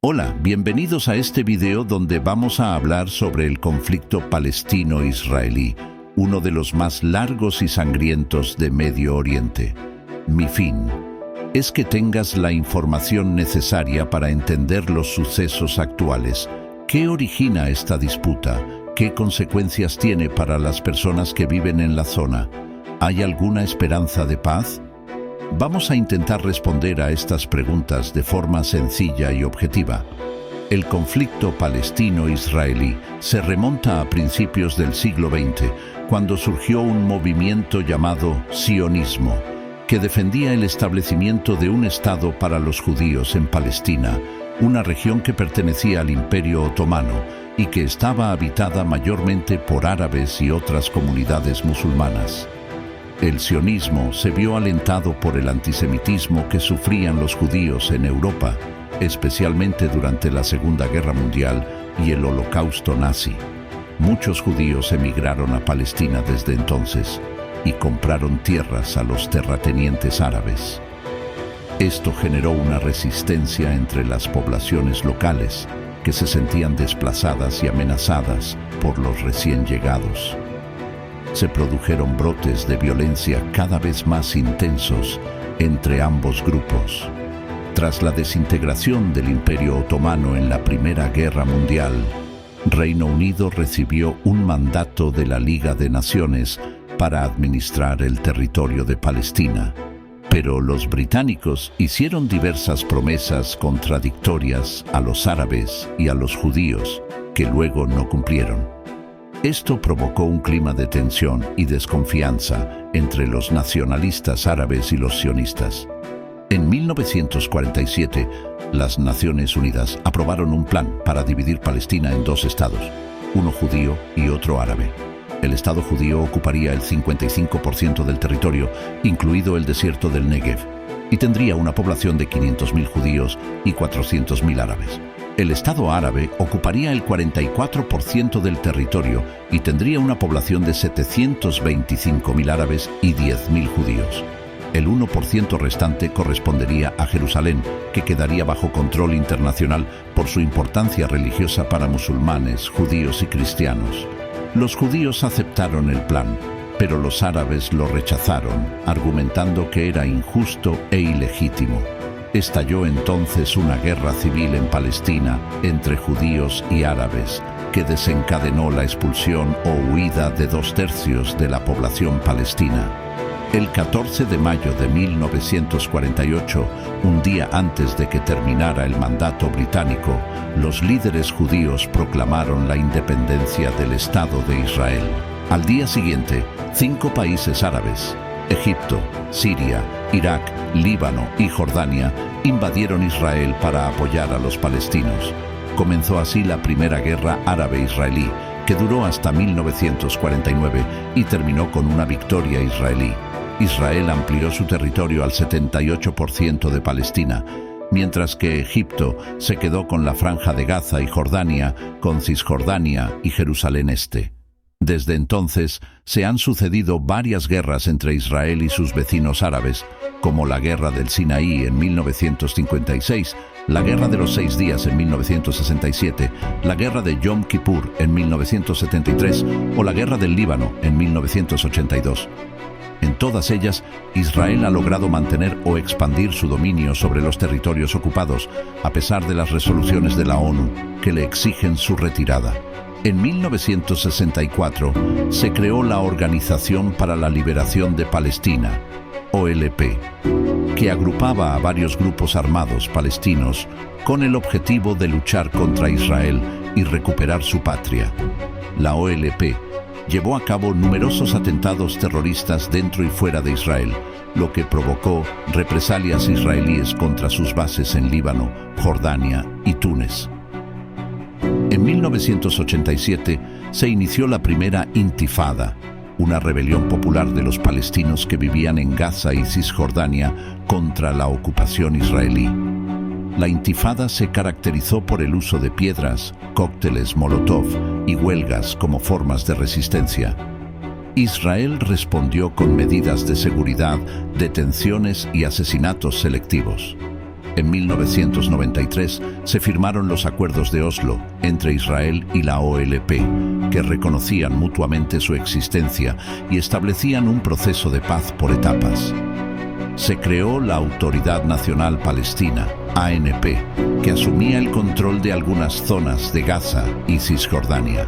Hola, bienvenidos a este video donde vamos a hablar sobre el conflicto palestino-israelí, uno de los más largos y sangrientos de Medio Oriente. Mi fin es que tengas la información necesaria para entender los sucesos actuales. ¿Qué origina esta disputa? ¿Qué consecuencias tiene para las personas que viven en la zona? ¿Hay alguna esperanza de paz? Vamos a intentar responder a estas preguntas de forma sencilla y objetiva. El conflicto palestino-israelí se remonta a principios del siglo XX, cuando surgió un movimiento llamado sionismo, que defendía el establecimiento de un Estado para los judíos en Palestina, una región que pertenecía al Imperio Otomano y que estaba habitada mayormente por árabes y otras comunidades musulmanas. El sionismo se vio alentado por el antisemitismo que sufrían los judíos en Europa, especialmente durante la Segunda Guerra Mundial y el Holocausto nazi. Muchos judíos emigraron a Palestina desde entonces y compraron tierras a los terratenientes árabes. Esto generó una resistencia entre las poblaciones locales, que se sentían desplazadas y amenazadas por los recién llegados. Se produjeron brotes de violencia cada vez más intensos entre ambos grupos. Tras la desintegración del Imperio Otomano en la Primera Guerra Mundial, Reino Unido recibió un mandato de la Liga de Naciones para administrar el territorio de Palestina. Pero los británicos hicieron diversas promesas contradictorias a los árabes y a los judíos, que luego no cumplieron. Esto provocó un clima de tensión y desconfianza entre los nacionalistas árabes y los sionistas. En 1947, las Naciones Unidas aprobaron un plan para dividir Palestina en dos estados, uno judío y otro árabe. El Estado judío ocuparía el 55% del territorio, incluido el desierto del Negev, y tendría una población de 500.000 judíos y 400.000 árabes. El Estado árabe ocuparía el 44% del territorio y tendría una población de 725.000 árabes y 10.000 judíos. El 1% restante correspondería a Jerusalén, que quedaría bajo control internacional por su importancia religiosa para musulmanes, judíos y cristianos. Los judíos aceptaron el plan, pero los árabes lo rechazaron, argumentando que era injusto e ilegítimo. Estalló entonces una guerra civil en Palestina entre judíos y árabes, que desencadenó la expulsión o huida de 2/3 de la población palestina. El 14 de mayo de 1948, un día antes de que terminara el mandato británico, los líderes judíos proclamaron la independencia del Estado de Israel. Al día siguiente, 5 países árabes, Egipto, Siria, Irak, Líbano y Jordania, invadieron Israel para apoyar a los palestinos. Comenzó así la Primera Guerra Árabe-Israelí, que duró hasta 1949 y terminó con una victoria israelí. Israel amplió su territorio al 78% de Palestina, mientras que Egipto se quedó con la Franja de Gaza y Jordania con Cisjordania y Jerusalén Este. Desde entonces, se han sucedido varias guerras entre Israel y sus vecinos árabes, como la Guerra del Sinaí en 1956, la Guerra de los 6 días en 1967, la Guerra de Yom Kippur en 1973 o la Guerra del Líbano en 1982. En todas ellas, Israel ha logrado mantener o expandir su dominio sobre los territorios ocupados, a pesar de las resoluciones de la ONU que le exigen su retirada. En 1964 se creó la Organización para la Liberación de Palestina, OLP, que agrupaba a varios grupos armados palestinos con el objetivo de luchar contra Israel y recuperar su patria. La OLP llevó a cabo numerosos atentados terroristas dentro y fuera de Israel, lo que provocó represalias israelíes contra sus bases en Líbano, Jordania y Túnez. En 1987 se inició la primera Intifada, una rebelión popular de los palestinos que vivían en Gaza y Cisjordania contra la ocupación israelí. La Intifada se caracterizó por el uso de piedras, cócteles Molotov y huelgas como formas de resistencia. Israel respondió con medidas de seguridad, detenciones y asesinatos selectivos. En 1993 se firmaron los Acuerdos de Oslo entre Israel y la OLP, que reconocían mutuamente su existencia y establecían un proceso de paz por etapas. Se creó la Autoridad Nacional Palestina, ANP, que asumía el control de algunas zonas de Gaza y Cisjordania.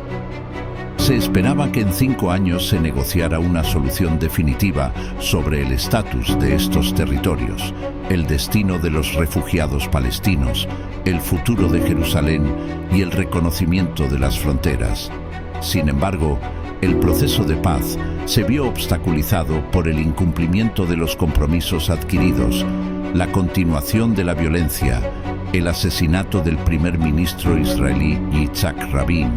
Se esperaba que en 5 años se negociara una solución definitiva sobre el estatus de estos territorios, el destino de los refugiados palestinos, el futuro de Jerusalén y el reconocimiento de las fronteras. Sin embargo, el proceso de paz se vio obstaculizado por el incumplimiento de los compromisos adquiridos, la continuación de la violencia, el asesinato del primer ministro israelí Yitzhak Rabin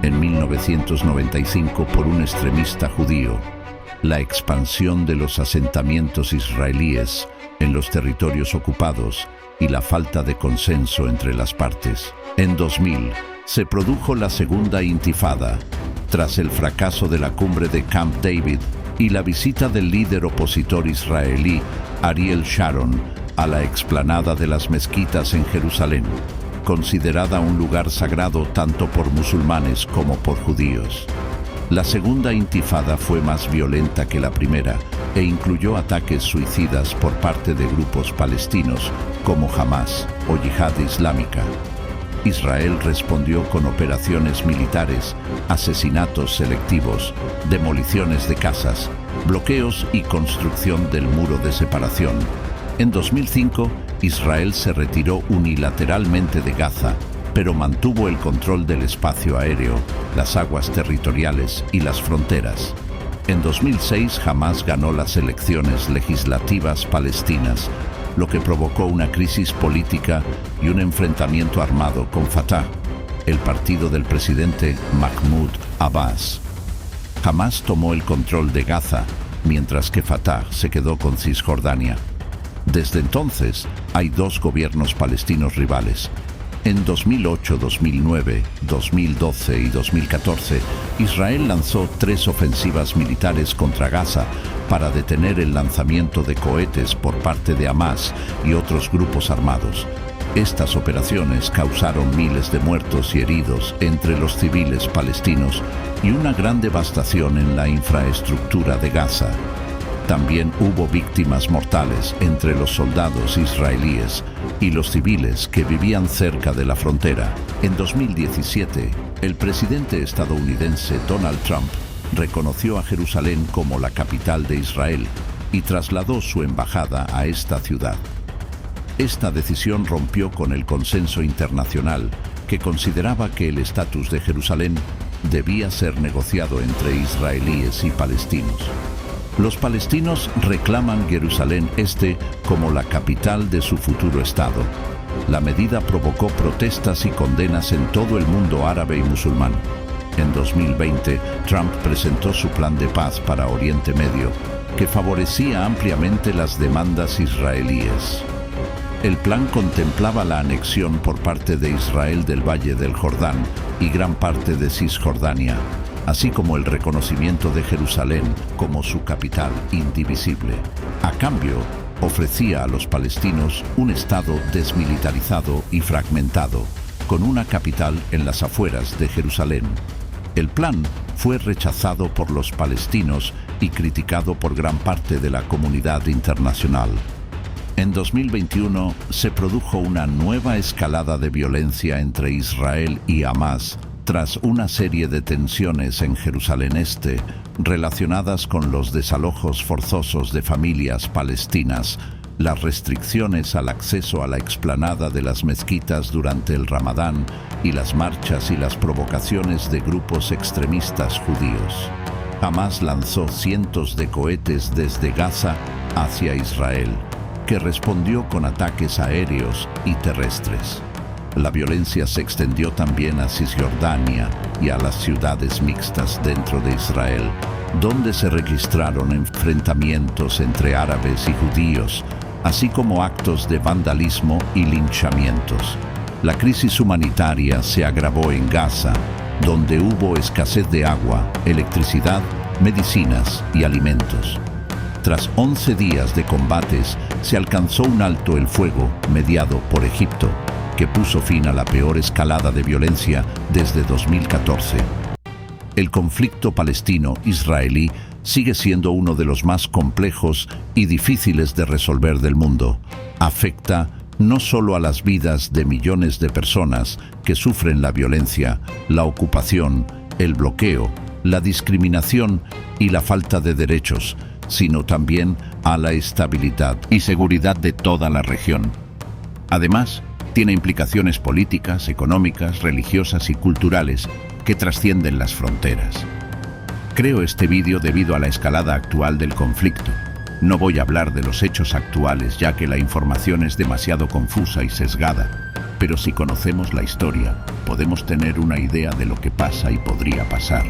en 1995 por un extremista judío, la expansión de los asentamientos israelíes en los territorios ocupados y la falta de consenso entre las partes. En 2000 se produjo la segunda intifada, tras el fracaso de la cumbre de Camp David y la visita del líder opositor israelí Ariel Sharon a la explanada de las mezquitas en Jerusalén, considerada un lugar sagrado tanto por musulmanes como por judíos. La segunda intifada fue más violenta que la primera e incluyó ataques suicidas por parte de grupos palestinos como Hamas o Yihad Islámica. Israel respondió con operaciones militares, asesinatos selectivos, demoliciones de casas, bloqueos y construcción del muro de separación. En 2005, Israel se retiró unilateralmente de Gaza, pero mantuvo el control del espacio aéreo, las aguas territoriales y las fronteras. En 2006, Hamas ganó las elecciones legislativas palestinas, lo que provocó una crisis política y un enfrentamiento armado con Fatah, el partido del presidente Mahmoud Abbas. Hamas tomó el control de Gaza, mientras que Fatah se quedó con Cisjordania. Desde entonces, hay 2 gobiernos palestinos rivales. En 2008, 2009, 2012 y 2014, Israel lanzó 3 ofensivas militares contra Gaza para detener el lanzamiento de cohetes por parte de Hamas y otros grupos armados. Estas operaciones causaron miles de muertos y heridos entre los civiles palestinos y una gran devastación en la infraestructura de Gaza. También hubo víctimas mortales entre los soldados israelíes y los civiles que vivían cerca de la frontera. En 2017, el presidente estadounidense Donald Trump reconoció a Jerusalén como la capital de Israel y trasladó su embajada a esta ciudad. Esta decisión rompió con el consenso internacional que consideraba que el estatus de Jerusalén debía ser negociado entre israelíes y palestinos. Los palestinos reclaman Jerusalén Este como la capital de su futuro Estado. La medida provocó protestas y condenas en todo el mundo árabe y musulmán. En 2020, Trump presentó su plan de paz para Oriente Medio, que favorecía ampliamente las demandas israelíes. El plan contemplaba la anexión por parte de Israel del Valle del Jordán y gran parte de Cisjordania, así como el reconocimiento de Jerusalén como su capital indivisible. A cambio, ofrecía a los palestinos un Estado desmilitarizado y fragmentado, con una capital en las afueras de Jerusalén. El plan fue rechazado por los palestinos y criticado por gran parte de la comunidad internacional. En 2021 se produjo una nueva escalada de violencia entre Israel y Hamas, tras una serie de tensiones en Jerusalén Este relacionadas con los desalojos forzosos de familias palestinas, las restricciones al acceso a la explanada de las mezquitas durante el Ramadán y las marchas y las provocaciones de grupos extremistas judíos. Hamas lanzó cientos de cohetes desde Gaza hacia Israel, que respondió con ataques aéreos y terrestres. La violencia se extendió también a Cisjordania y a las ciudades mixtas dentro de Israel, donde se registraron enfrentamientos entre árabes y judíos, así como actos de vandalismo y linchamientos. La crisis humanitaria se agravó en Gaza, donde hubo escasez de agua, electricidad, medicinas y alimentos. Tras 11 días de combates, se alcanzó un alto el fuego mediado por Egipto, que puso fin a la peor escalada de violencia desde 2014. El conflicto palestino-israelí sigue siendo uno de los más complejos y difíciles de resolver del mundo. Afecta no solo a las vidas de millones de personas que sufren la violencia, la ocupación, el bloqueo, la discriminación y la falta de derechos, sino también a la estabilidad y seguridad de toda la región. Además, tiene implicaciones políticas, económicas, religiosas y culturales que trascienden las fronteras. Creo este vídeo debido a la escalada actual del conflicto. No voy a hablar de los hechos actuales, ya que la información es demasiado confusa y sesgada, pero si conocemos la historia, podemos tener una idea de lo que pasa y podría pasar.